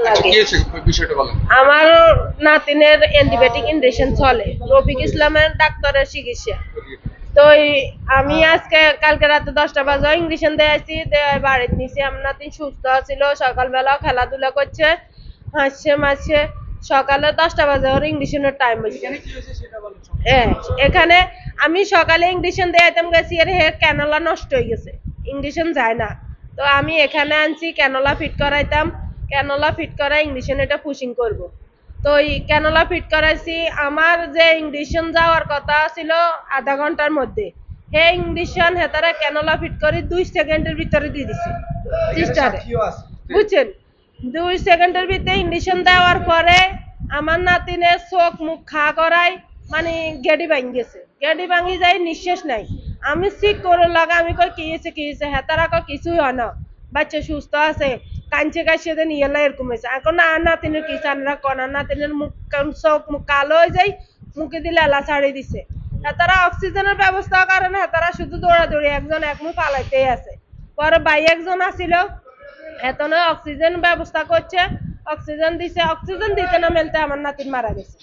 লাগে। কি হয়েছে বিষয়টা বলেন। আমার নাতিনের অ্যান্টিবায়োটিক ইনজেকশন চলে, রফিক ইসলামের ডাক্তারের চিকিৎসা। তো আমি আজকে কালকে রাতে 10টা বাজে ইঞ্জেকশন দিয়ে আসছি, বাড়িতে নিছি। আমার নাতিন সুস্থ ছিল, সকালবেলা খেলাধুলা করছে, হাসছে মাসছে। সকালে 10টা বাজে ওর ইঞ্জেকশনের টাইম হয়েছে। হ্যাঁ, এখানে আমি সকালে ইঞ্জেকশন দিয়েতাম গেছি, এর হেয়ার ক্যানোলা নষ্ট হয়ে গেছে, ইঞ্জেকশন যায় না। তো আমি এখানে আনছি ক্যানোলা ফিট করাইতাম, ক্যানোলা ফিট করাই ইঞ্জেকশন এটা পুশিং করব। তো এই ক্যানোলা ফিট করাইছি, আমার যে ইঞ্জেকশন যাওয়ার কথা ছিল আধা ঘন্টার মধ্যে, হে ইঞ্জেকশন হেতারা ক্যানোলা ফিট করে 2 সেকেন্ডের ভিতরে দিয়ে দিছে সিস্টারে, বুঝছেন? 2 সেকেন্ডের ভিতরে ইঞ্জেকশন দেওয়ার পরে আমার নাতিনের চোখ মুখ খা করায়, মানে গেডি ভাঙি গেছে, গেডি ভাঙি যায়, নিঃশ্বাস নাই। আমি ঠিক করে লাগা, আমি কই কি হয়েছে, হেতারা কয় কিছুই হয় না, বাচ্চা সুস্থ আছে, কাঁদছে কাশিয়ে নিয়ে এলা এরকম হয়েছে। এখন না নাতিনের কি চানরা কনা, নাতিনের মুখ চোখ মুখ কালো হয়ে যায়, মুখে দিলে এলা ছাড়িয়ে দিছে। তারা অক্সিজেনের ব্যবস্থা কারণে তারা শুধু দৌড়াদৌড়ি, একজন এক মুখ পালাইতেই আছে। পরে ভাই একজন আসিল, এতনে অক্সিজেন ব্যবস্থা করছে, অক্সিজেন দিছে, অক্সিজেন দিতে না মেলতে আমার নাতিন মারা গেছে।